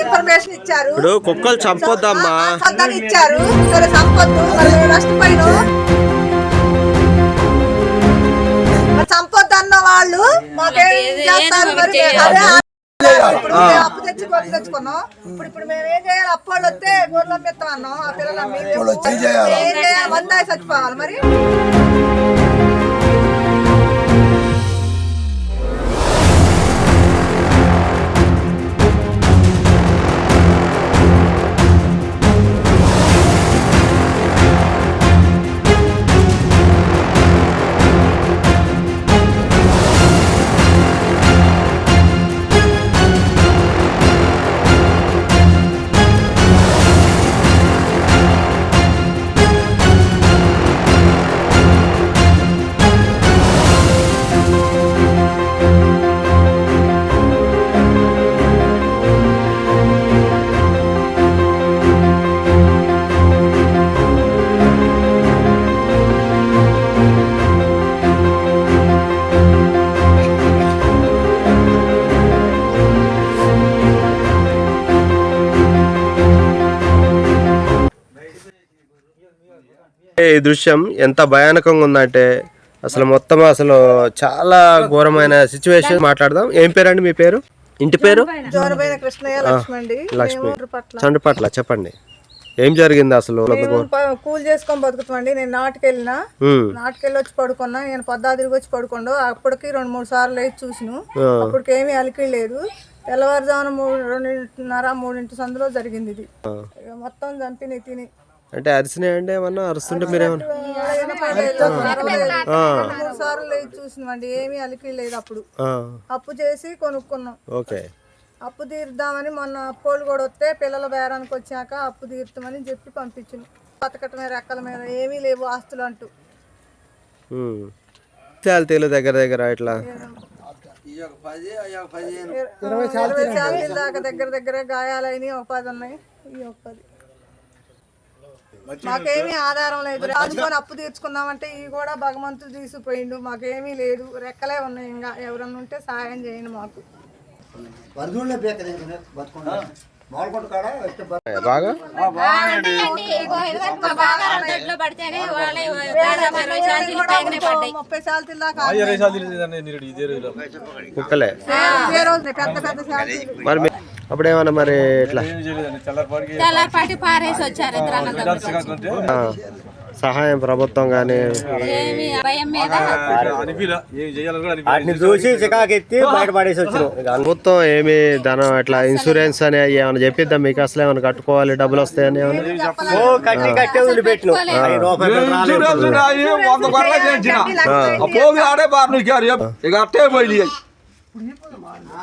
Information ఇచ్చారు. ఇప్పుడు కుక్కలు చంపొద్దమ్మా ఇచ్చారు, చంపొద్దు నష్టపోయిన చంపొద్దు అన్న వాళ్ళు మాకేం చేస్తారు మరి? అప్పు తెచ్చుకున్నాం. ఇప్పుడు మేము ఏం చేయాలి? అప్పు వాళ్ళు వస్తే గొర్రెలు అమ్మిస్తాం అన్నాం. ఆ పిల్లలు అమ్మి వంద చచ్చిపోవాలి మరి. ఈ దృశ్యం ఎంత భయానకంగా ఉందంటే అసలు మొత్తం అసలు చాలా ఘోరమైన సిచ్యువేషన్. మాట్లాడదాం. ఏం పేరండి మీ పేరు? ఇంటి పేరు? లక్ష్మి. చండుపట్ల. చెప్పండి, ఏం జరిగింది అసలు? కూల్ చేసుకొని బతుకుతామండి. నేను నాటుకెళ్ళినా, నాటుకెళ్ళి వచ్చి పడుకున్నా. నేను పొద్దా తిరిగి వచ్చి పడుకోండు. అప్పటికి 2-3 సార్లు వేసి చూసిను. అప్పటికి ఏమీ అలికి లేదు. తెల్లవారుజామున 2:30-3 సందులో జరిగింది ఇది. మొత్తం చంపిని తిని. అంటే అరిసినాయండి? ఏమన్నా అరుస్తుంటే మీరేమన్నా? 3 సార్లు చూసినామండి, ఏమీ అలికి లేదు. అప్పుడు అప్పు చేసి కొనుక్కున్నాం. ఓకే. అప్పు తీర్దామని మొన్న అప్పోళ్ళు కూడా వస్తే పిల్లల బేరానికి వచ్చాక అప్పు తీర్తామని చెప్పి పంపించిన. బతకటమే రెక్కల మీద, ఏమీ లేవు ఆస్తులు అంటూ. దగ్గర దగ్గర ఇట్లా 20 శాలరీల దాకా దగ్గర దగ్గర గాయాలైనవి. 10 ఉన్నాయి. ఈ 10 మాకేమీ ఆధారం లేదు. రాజుకొని అప్పు తీర్చుకుందామంటే ఇవి కూడా భగవంతుడు తీసుకుపోయిండు. మాకేమీ లేదు, రెక్కలే ఉన్నాయి. ఇంకా ఎవరన్నా ఉంటే సాయం చేయండి మాకు. బాగా 30 శాలరీల దాకా కుక్కలే. మరి అప్పుడు ఏమన్నా మరి ఇట్లా సహాయం ప్రభుత్వం కానీ చూసి చికాకెత్తి బయటపడేసి వచ్చినాం. ప్రభుత్వం ఏమి ధనం ఇట్లా ఇన్సూరెన్స్ అని ఏమైనా చెప్పిద్దాం మీకు? అసలు ఏమైనా కట్టుకోవాలి, డబ్బులు వస్తాయని కట్టి కట్టే వదిలిపెట్టిన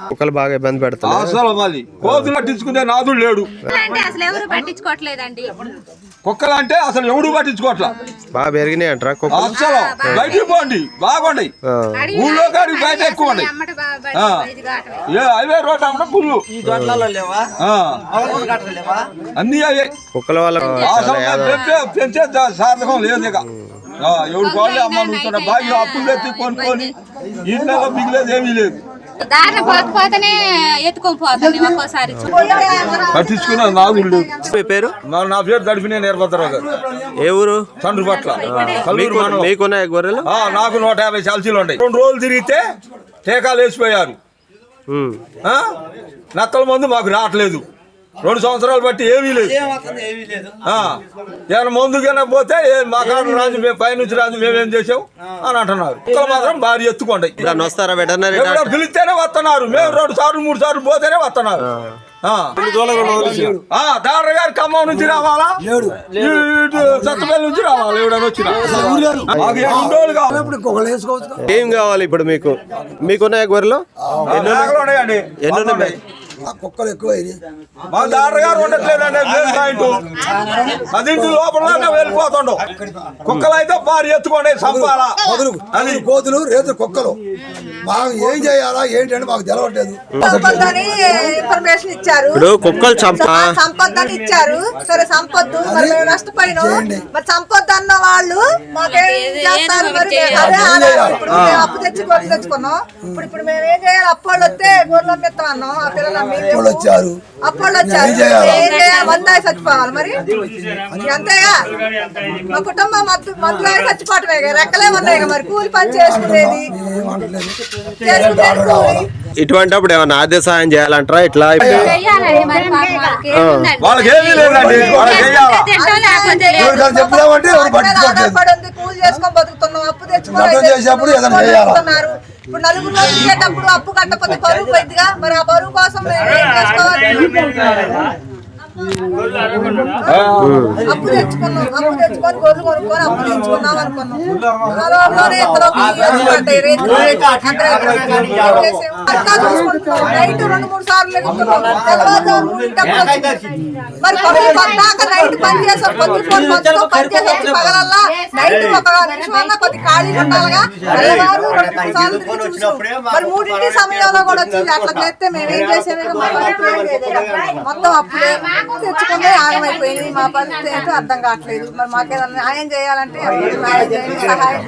కుక్కలు బాగా ఇబ్బంది పెడతాయి. అసలు మళ్ళీ కోతులు పట్టించుకునే నాదుడు లేడు. కుక్కలు అంటే అసలు ఎవడు పట్టించుకోవట్లా. బాగా పెరిగినాయి అంటారా కుక్కలు? అసలు బయటికి పోండి, బాగుండి. ఊళ్ళో కాడికి బయట ఎక్కువ అవే రోడ్డు అమ్మ పుల్లు అన్ని అవే కుక్కల వల్ల పెంచే సార్థకం లేదు. ఇక ఎవడు కోళ్ళు అమ్మ నువ్వుతున్నా బాగా అప్పులు ఎత్తి కొనుక్కొని ఇంట్లో మిగిలేదు ఏమీ లేదు. పట్టించుకున్నా నాదుడు లేదు. మీ పేరు? నా పేరు దడిపినే వీరభద్రరావు గారు. ఏ ఊరు? చండ్రుపట్ల. మీకున్నాయి గొర్రెలు? నాకు 150 చాల్చీలు ఉంటాయి. 2 రోజులు తిరిగితే టీకాలు వేసిపోయారు. నక్కల మందు మాకు రావట్లేదు. 2 సంవత్సరాలు బట్టి ఏమీ లేదు. ఏమైనా ముందుకైనా పోతే మా కాడ రాజు మేము పైనుంచి రాజు మేమేం చేసాం అని అంటున్నారు. కుక్కలు మాత్రం భారీ ఎత్తుకోండి. వస్తారా వెటర్నరీ? పిలిస్తేనే వస్తున్నారు. మేము 2 సార్లు 3 సార్లు పోతేనే వస్తున్నారు. డాక్టర్ గారు ఖమ్మం నుంచి రావాలా, సత్తపల్లి నుంచి రావాలా, ఎవడని వచ్చినా ఏం కావాలి ఇప్పుడు మీకు? మీకున్నాయా గొర్రెలు? ఉన్నాయండి. ఎన్ని ఉన్నాయి? ఆ కుక్కలు ఎక్కువ మా దారగారు ఉండట్లేదండి మెయిన్ పాయింట్. 10 లోపల వెళ్ళిపోతుండవు. కుక్కలు అయితే భారీ ఎత్తుకొని సంపాలా. అది కోతులు రేతులు కుక్కలు మాకు ఏం చేయాలా ఏంటంటే మాకు తెలవట్లేదు. సంపదని ఇన్ఫర్మేషన్ ఇచ్చారు. ఇప్పుడు కుక్కలు సంపద అని ఇచ్చారు. సరే సంపద్దు మరి మేము నష్టపోయినాం. మరి సంపద అన్న వాళ్ళు మాకేం చేస్తారు? మరి అదే ఆధారం. ఇప్పుడు మేము అప్పు తెచ్చి గొర్రెలు తెచ్చుకున్నాం. ఇప్పుడు మేము ఏం చేయాలి? అప్పోళ్ళు వస్తే గొర్రెలు అమ్మిస్తాం అన్నాం. ఆ పిల్లలు వచ్చారు అప్పోళ్ళు వచ్చారు. ఏం చేయాలి? మందాయి చచ్చిపోవాలి. మరి అంతేగా మా కుటుంబం మందులో చచ్చిపోవటమే. రెక్కలే ఉన్నాయి. మరి కూలి పని చేసుకునేది ఇటువంటిప్పుడు ఏమన్నా ఆర్థిక సహాయం చేయాలంటారా? ఇట్లా వాళ్ళకి ఏమీ లేదండి. చెప్తామంటే ఆధారపడి ఉంది. కూలి చేసుకొని బతుకుతున్నాం. అప్పు చేసేప్పుడు ఏదైనా తెచ్చుకున్నారు. ఇప్పుడు నలుగురు వచ్చేటప్పుడు అప్పు కట్టకపోతే బరువు పోయిందిగా. మరి ఆ బరువు కోసం మేము ఏం చేసుకోవాలి? అప్పు తెచ్చుకున్నాం. అప్పు తెచ్చుకొని గొర్రెలు కొనుక్కొని అప్పు తెచ్చుకున్నాం అనుకున్నాం. నైట్ 2-3 సార్లు లెగుతున్నాం. మరి పద్దాక నైట్ పని చేసాం. పని చేసి పగలల్లా నైట్ ఒక నిమిషం అన్నా కొద్ది ఖాళీ ఉండాలిగా. తెల్లవారు 2-3 సార్లు తిరిగి చూసాం. మరి 3 సమయంలో కూడా వచ్చింది. అట్లా చేస్తే మేమేం చేసేది? మొత్తం అప్పుడే తెచ్చుకుంటే ఆగమైపోయింది. మా పరిస్థితి ఏంటో అర్థం కావట్లేదు. మరి మాకేదన్నా న్యాయం చేయాలంటే సహాయం